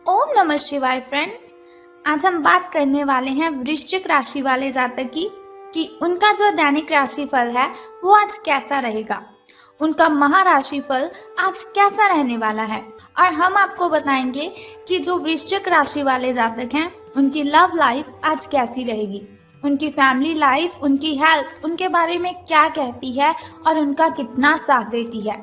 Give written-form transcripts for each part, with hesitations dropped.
ओम नमः शिवाय फ्रेंड्स। आज हम बात करने वाले हैं वृश्चिक राशि वाले जातक की कि उनका जो दैनिक राशिफल है वो आज कैसा रहेगा, उनका महाराशिफल आज कैसा रहने वाला है। और हम आपको बताएंगे कि जो वृश्चिक राशि वाले जातक हैं उनकी लव लाइफ आज कैसी रहेगी, उनकी फैमिली लाइफ, उनकी हेल्थ उनके बारे में क्या कहती है और उनका कितना साथ देती है,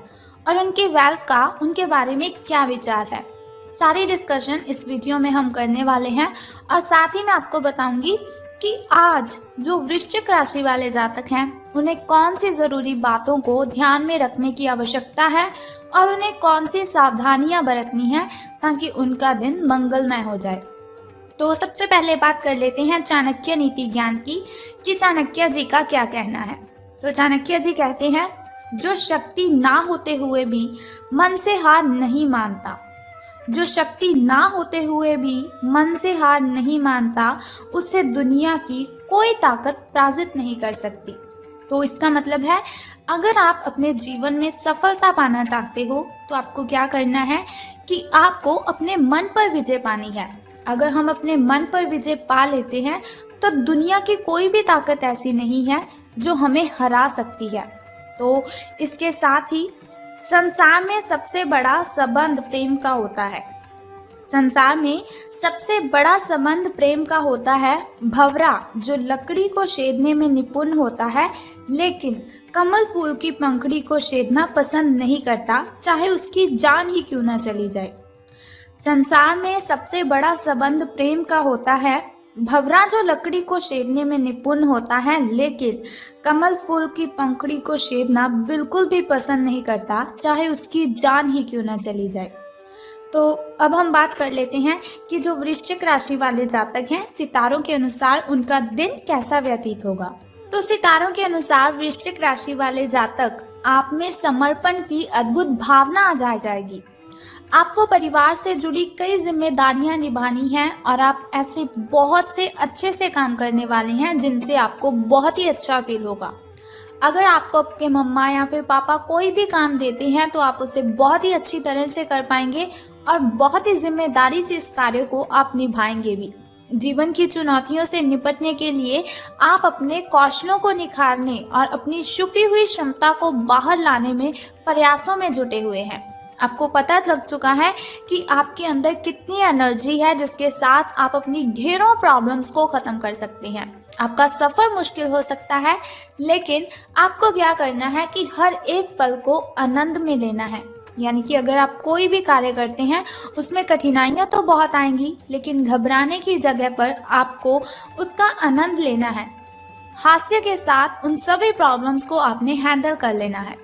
और उनकी वेल्थ का उनके बारे में क्या विचार है। सारी डिस्कशन इस वीडियो में हम करने वाले हैं और साथ ही मैं आपको बताऊंगी कि आज जो वृश्चिक राशि वाले जातक हैं उन्हें कौन सी ज़रूरी बातों को ध्यान में रखने की आवश्यकता है और उन्हें कौन सी सावधानियां बरतनी है ताकि उनका दिन मंगलमय हो जाए। तो सबसे पहले बात कर लेते हैं चाणक्य नीति ज्ञान की कि चाणक्य जी का क्या कहना है। तो चाणक्य जी कहते हैं, जो शक्ति ना होते हुए भी मन से हार नहीं मानता, जो शक्ति ना होते हुए भी मन से हार नहीं मानता, उससे दुनिया की कोई ताकत पराजित नहीं कर सकती। तो इसका मतलब है, अगर आप अपने जीवन में सफलता पाना चाहते हो तो आपको क्या करना है कि आपको अपने मन पर विजय पानी है। अगर हम अपने मन पर विजय पा लेते हैं तो दुनिया की कोई भी ताकत ऐसी नहीं है जो हमें हरा सकती है। तो इसके साथ ही संसार में सबसे बड़ा संबंध प्रेम का होता है। संसार में सबसे बड़ा संबंध प्रेम का होता है। भंवरा जो लकड़ी को छेदने में निपुण होता है लेकिन कमल फूल की पंखुड़ी को छेदना पसंद नहीं करता, चाहे उसकी जान ही क्यों ना चली जाए। संसार में सबसे बड़ा संबंध प्रेम का होता है। भंवरा जो लकड़ी को छेदने में निपुण होता है लेकिन कमल फूल की पंखुड़ी को छेदना बिल्कुल भी पसंद नहीं करता, चाहे उसकी जान ही क्यों ना चली जाए। तो अब हम बात कर लेते हैं कि जो वृश्चिक राशि वाले जातक हैं, सितारों के अनुसार उनका दिन कैसा व्यतीत होगा। तो सितारों के अनुसार वृश्चिक राशि वाले जातक, आप में समर्पण की अद्भुत भावना आ जाएगी। आपको परिवार से जुड़ी कई जिम्मेदारियां निभानी हैं और आप ऐसे बहुत से अच्छे से काम करने वाले हैं जिनसे आपको बहुत ही अच्छा फील होगा। अगर आपको आपके मम्मा या फिर पापा कोई भी काम देते हैं तो आप उसे बहुत ही अच्छी तरह से कर पाएंगे और बहुत ही जिम्मेदारी से इस कार्य को आप निभाएंगे भी। जीवन की चुनौतियों से निपटने के लिए आप अपने कौशलों को निखारने और अपनी छुपी हुई क्षमता को बाहर लाने में प्रयासों में जुटे हुए हैं। आपको पता लग चुका है कि आपके अंदर कितनी एनर्जी है जिसके साथ आप अपनी ढेरों प्रॉब्लम्स को ख़त्म कर सकते हैं। आपका सफ़र मुश्किल हो सकता है लेकिन आपको क्या करना है कि हर एक पल को आनंद में लेना है। यानी कि अगर आप कोई भी कार्य करते हैं उसमें कठिनाइयाँ तो बहुत आएंगी लेकिन घबराने की जगह पर आपको उसका आनंद लेना है। हास्य के साथ उन सभी प्रॉब्लम्स को आपने हैंडल कर लेना है।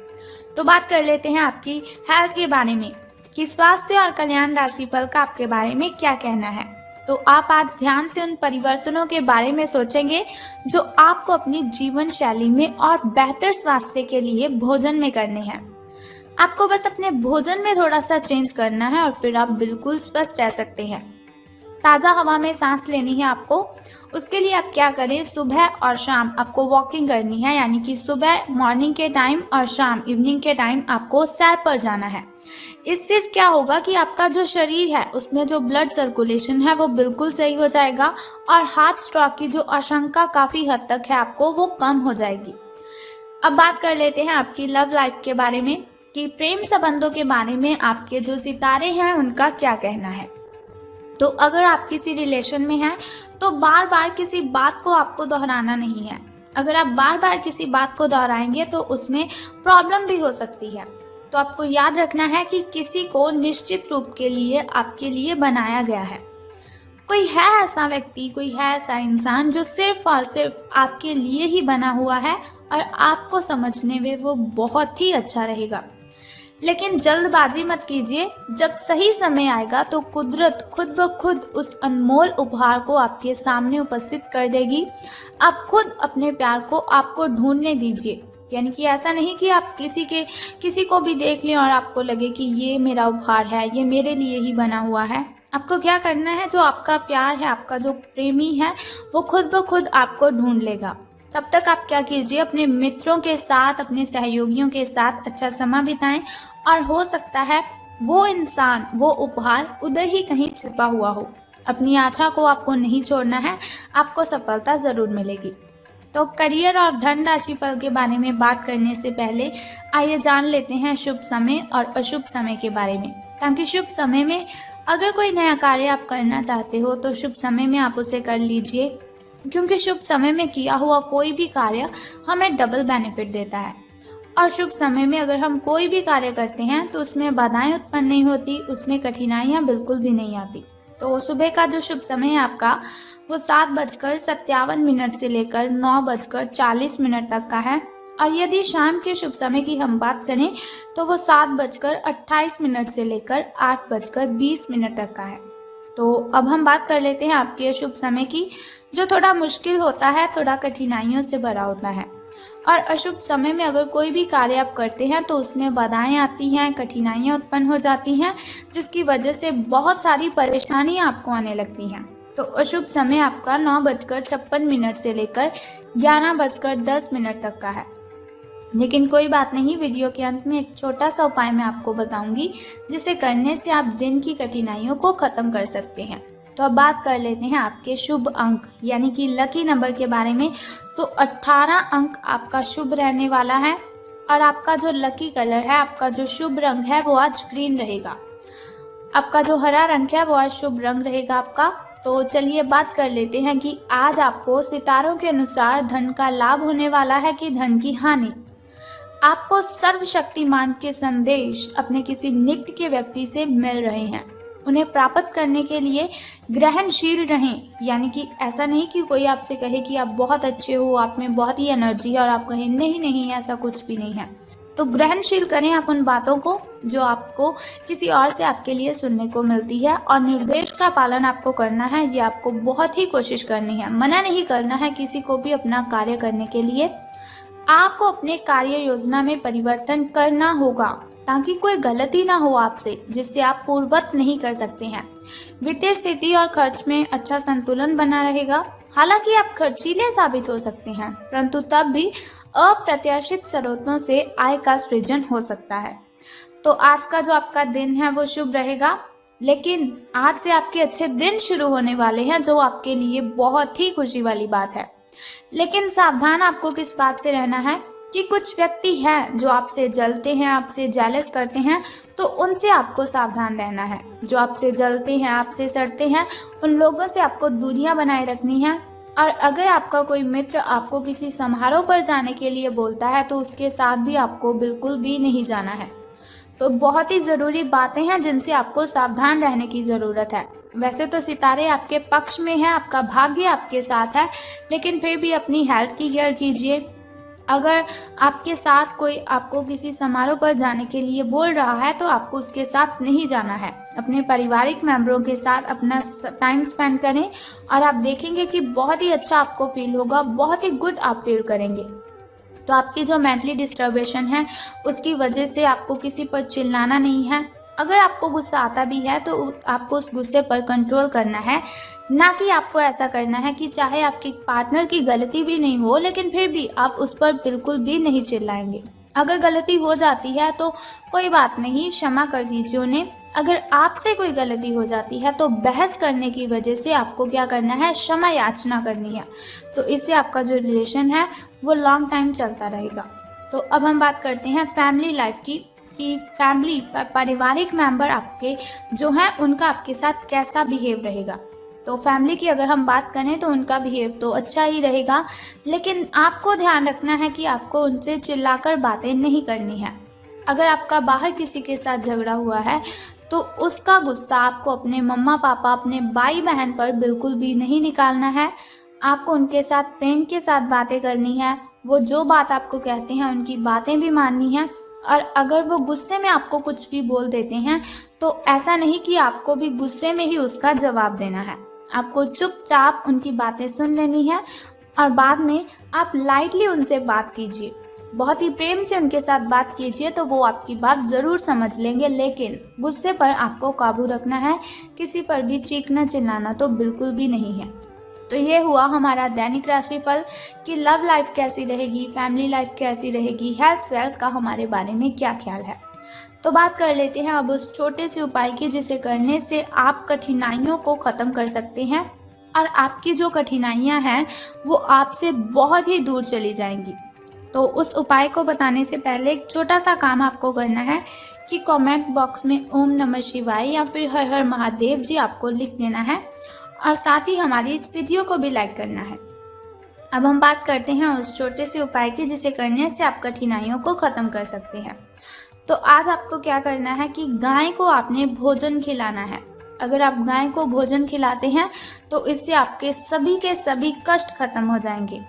तो बात कर लेते हैं आपकी हेल्थ के बारे में कि स्वास्थ्य और कल्याण राशिफल का आपके बारे में क्या कहना है। तो आप आज ध्यान से उन परिवर्तनों के बारे में सोचेंगे जो आपको अपनी जीवन शैली में और बेहतर स्वास्थ्य के लिए भोजन में करने हैं। आपको बस अपने भोजन में थोड़ा सा चेंज करना है और फिर आप बिल्कुल स्वस्थ रह सकते हैं। ताज़ा हवा में सांस लेनी है आपको। उसके लिए आप क्या करें, सुबह और शाम आपको वॉकिंग करनी है, यानी कि सुबह मॉर्निंग के टाइम और शाम इवनिंग के टाइम आपको सैर पर जाना है। इससे क्या होगा कि आपका जो शरीर है उसमें जो ब्लड सर्कुलेशन है वो बिल्कुल सही हो जाएगा और हार्ट स्ट्रोक की जो आशंका काफ़ी हद तक है आपको वो कम हो जाएगी। अब बात कर लेते हैं आपकी लव लाइफ के बारे में कि प्रेम संबंधों के बारे में आपके जो सितारे हैं उनका क्या कहना है। तो अगर आप किसी रिलेशन में हैं तो बार बार किसी बात को आपको दोहराना नहीं है। अगर आप बार बार किसी बात को दोहराएंगे तो उसमें प्रॉब्लम भी हो सकती है। तो आपको याद रखना है कि किसी को निश्चित रूप के लिए आपके लिए बनाया गया है। कोई है ऐसा व्यक्ति, कोई है ऐसा इंसान जो सिर्फ और सिर्फ आपके लिए ही बना हुआ है और आपको समझने में वो बहुत ही अच्छा रहेगा। लेकिन जल्दबाजी मत कीजिए। जब सही समय आएगा तो कुदरत खुद ब खुद उस अनमोल उपहार को आपके सामने उपस्थित कर देगी। आप खुद अपने प्यार को आपको ढूंढने दीजिए। यानी कि ऐसा नहीं कि आप किसी को भी देख लें और आपको लगे कि ये मेरा उपहार है, ये मेरे लिए ही बना हुआ है। आपको क्या करना है, जो आपका प्यार है, आपका जो प्रेमी है वो खुद ब खुद आपको ढूंढ लेगा। तब तक आप क्या कीजिए, अपने मित्रों के साथ, अपने सहयोगियों के साथ अच्छा समय बिताएं और हो सकता है वो इंसान, वो उपहार उधर ही कहीं छिपा हुआ हो। अपनी आशा को आपको नहीं छोड़ना है, आपको सफलता ज़रूर मिलेगी। तो करियर और धन राशि फल के बारे में बात करने से पहले आइए जान लेते हैं शुभ समय और अशुभ समय के बारे में, ताकि शुभ समय में अगर कोई नया कार्य आप करना चाहते हो तो शुभ समय में आप उसे कर लीजिए, क्योंकि शुभ समय में किया हुआ कोई भी कार्य हमें डबल बेनिफिट देता है। और शुभ समय में अगर हम कोई भी कार्य करते हैं तो उसमें बाधाएं उत्पन्न नहीं होती, उसमें कठिनाइयां बिल्कुल भी नहीं आती। तो सुबह का जो शुभ समय है आपका वो 7:57 से लेकर 9:40 तक का है। और यदि शाम के शुभ समय की हम बात करें तो वो 7:28 से लेकर 8:20 तक का है। तो अब हम बात कर लेते हैं आपके शुभ समय की, जो थोड़ा मुश्किल होता है, थोड़ा कठिनाइयों से भरा होता है। और अशुभ समय में अगर कोई भी कार्य आप करते हैं तो उसमें बाधाएं आती हैं, कठिनाइयां उत्पन्न हो जाती हैं, जिसकी वजह से बहुत सारी परेशानियां आपको आने लगती हैं। तो अशुभ समय आपका 9:56 से लेकर 11:10 तक का है। लेकिन कोई बात नहीं, वीडियो के अंत में एक छोटा सा उपाय मैं आपको बताऊंगी, जिसे करने से आप दिन की कठिनाइयों को खत्म कर सकते हैं। तो अब बात कर लेते हैं आपके शुभ अंक यानी कि लकी नंबर के बारे में। तो 18 अंक आपका शुभ रहने वाला है और आपका जो लकी कलर है, आपका जो शुभ रंग है वो आज ग्रीन रहेगा। आपका जो हरा रंग है वो आज शुभ रंग रहेगा आपका। तो चलिए बात कर लेते हैं कि आज आपको सितारों के अनुसार धन का लाभ होने वाला है कि धन की हानि। आपको सर्वशक्तिमान के संदेश अपने किसी निकट के व्यक्ति से मिल रहे हैं। उन्हें प्राप्त करने के लिए ग्रहणशील रहें, यानी कि ऐसा नहीं कि कोई आपसे कहे कि आप बहुत अच्छे हो, आप में बहुत ही एनर्जी है और आप कहें नहीं नहीं ऐसा कुछ भी नहीं है। तो ग्रहणशील करें आप उन बातों को जो आपको किसी और से आपके लिए सुनने को मिलती है, और निर्देश का पालन आपको करना है। ये आपको बहुत ही कोशिश करनी है, मना नहीं करना है किसी को भी अपना कार्य करने के लिए। आपको अपने कार्य योजना में परिवर्तन करना होगा ताकि कोई गलती ना हो आपसे, जिससे आप पूर्ववत नहीं कर सकते हैं। वित्तीय स्थिति और खर्च में अच्छा संतुलन बना रहेगा। हालांकि आप खर्चीले साबित हो सकते हैं, परंतु तब भी अप्रत्याशित स्रोतों से आय का सृजन हो सकता है। तो आज का जो आपका दिन है वो शुभ रहेगा, लेकिन आज से आपके अच्छे दिन शुरू होने वाले हैं, जो आपके लिए बहुत ही खुशी वाली बात है। लेकिन सावधान आपको किस बात से रहना है कि कुछ व्यक्ति हैं जो आपसे जलते हैं, आपसे जेलस करते हैं, तो उनसे आपको सावधान रहना है। जो आपसे जलते हैं, आपसे सड़ते हैं, उन लोगों से आपको दूरियां बनाए रखनी है। और अगर आपका कोई मित्र आपको किसी समारोह पर जाने के लिए बोलता है तो उसके साथ भी आपको बिल्कुल भी नहीं जाना है। तो बहुत ही ज़रूरी बातें हैं जिनसे आपको सावधान रहने की ज़रूरत है। वैसे तो सितारे आपके पक्ष में हैं, आपका भाग्य आपके साथ है, लेकिन फिर भी अपनी हेल्थ की केयर कीजिए। अगर आपके साथ कोई आपको किसी समारोह पर जाने के लिए बोल रहा है तो आपको उसके साथ नहीं जाना है। अपने पारिवारिक मेंबरों के साथ अपना टाइम स्पेंड करें और आप देखेंगे कि बहुत ही अच्छा आपको फील होगा, बहुत ही गुड आप फील करेंगे। तो आपकी जो मेंटली डिस्टर्बेशन है उसकी वजह से आपको किसी पर चिल्लाना नहीं है। अगर आपको गुस्सा आता भी है तो आपको उस गुस्से पर कंट्रोल करना है, ना कि आपको ऐसा करना है कि चाहे आपकी पार्टनर की गलती भी नहीं हो लेकिन फिर भी आप उस पर बिल्कुल भी नहीं चिल्लाएंगे। अगर गलती हो जाती है तो कोई बात नहीं, क्षमा कर दीजिए उन्हें। अगर आपसे कोई गलती हो जाती है तो बहस करने की वजह से आपको क्या करना है, क्षमा याचना करनी है। तो इससे आपका जो रिलेशन है वो लॉन्ग टाइम चलता रहेगा। तो अब हम बात करते हैं फैमिली लाइफ की, कि फैमिली पारिवारिक मेंबर आपके जो हैं उनका आपके साथ कैसा बिहेव रहेगा। तो फैमिली की अगर हम बात करें तो उनका बिहेव तो अच्छा ही रहेगा, लेकिन आपको ध्यान रखना है कि आपको उनसे चिल्लाकर बातें नहीं करनी है। अगर आपका बाहर किसी के साथ झगड़ा हुआ है तो उसका गुस्सा आपको अपने मम्मा पापा, अपने भाई बहन पर बिल्कुल भी नहीं निकालना है। आपको उनके साथ प्रेम के साथ बातें करनी है। वो जो बात आपको कहते हैं उनकी बातें भी माननी है। और अगर वो गुस्से में आपको कुछ भी बोल देते हैं तो ऐसा नहीं कि आपको भी गुस्से में ही उसका जवाब देना है। आपको चुपचाप उनकी बातें सुन लेनी है और बाद में आप लाइटली उनसे बात कीजिए, बहुत ही प्रेम से उनके साथ बात कीजिए, तो वो आपकी बात ज़रूर समझ लेंगे। लेकिन गुस्से पर आपको काबू रखना है, किसी पर भी चीखना चिल्लाना तो बिल्कुल भी नहीं है। तो ये हुआ हमारा दैनिक राशिफल कि लव लाइफ कैसी रहेगी, फैमिली लाइफ कैसी रहेगी, हेल्थ वेल्थ का हमारे बारे में क्या ख्याल है। तो बात कर लेते हैं अब उस छोटे से उपाय की जिसे करने से आप कठिनाइयों को ख़त्म कर सकते हैं और आपकी जो कठिनाइयां हैं वो आपसे बहुत ही दूर चली जाएंगी। तो उस उपाय को बताने से पहले एक छोटा सा काम आपको करना है कि कमेंट बॉक्स में ओम नमः शिवाय या फिर हर हर महादेव जी आपको लिख देना है और साथ ही हमारी इस वीडियो को भी लाइक करना है। अब हम बात करते हैं उस छोटे से उपाय की जिसे करने से आप कठिनाइयों को ख़त्म कर सकते हैं। तो आज आपको क्या करना है कि गाय को आपने भोजन खिलाना है। अगर आप गाय को भोजन खिलाते हैं तो इससे आपके सभी के सभी कष्ट खत्म हो जाएंगे।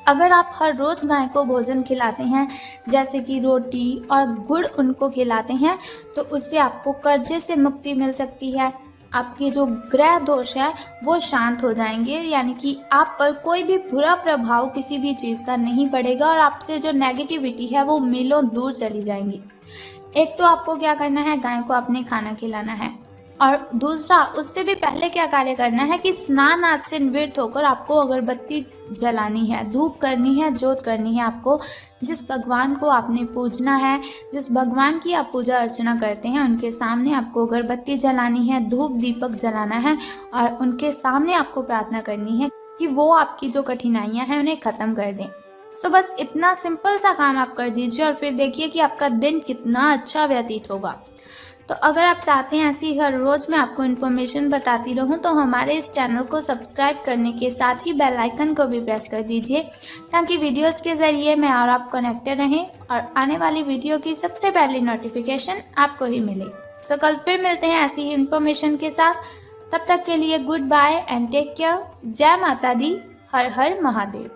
अगर आप हर रोज़ गाय को भोजन खिलाते हैं जैसे कि रोटी और गुड़ उनको खिलाते हैं तो उससे आपको कर्जे से मुक्ति मिल सकती है। आपके जो ग्रह दोष है वो शांत हो जाएंगे, यानी कि आप पर कोई भी बुरा प्रभाव किसी भी चीज़ का नहीं पड़ेगा और आपसे जो नेगेटिविटी है वो मीलों दूर चली जाएंगी। एक तो आपको क्या करना है, गाय को आपने खाना खिलाना है और दूसरा उससे भी पहले क्या कार्य करना है कि स्नान आदि से निवृत्त होकर आपको अगरबत्ती जलानी है, धूप करनी है, जोत करनी है। आपको जिस भगवान को आपने पूजना है, जिस भगवान की आप पूजा अर्चना करते हैं उनके सामने आपको अगरबत्ती जलानी है, धूप दीपक जलाना है और उनके सामने आपको प्रार्थना करनी है कि वो आपकी जो कठिनाइयाँ हैं उन्हें ख़त्म कर दें। सो बस इतना सिंपल सा काम आप कर दीजिए और फिर देखिए कि आपका दिन कितना अच्छा व्यतीत होगा। तो अगर आप चाहते हैं ऐसी हर रोज़ मैं आपको इन्फॉर्मेशन बताती रहूं तो हमारे इस चैनल को सब्सक्राइब करने के साथ ही बेल आइकन को भी प्रेस कर दीजिए ताकि वीडियोस के ज़रिए मैं और आप कनेक्टेड रहें और आने वाली वीडियो की सबसे पहली नोटिफिकेशन आपको ही मिले। सो कल फिर मिलते हैं ऐसी ही इन्फॉर्मेशन के साथ। तब तक के लिए good bye and take care. जय माता दी, हर हर महादेव।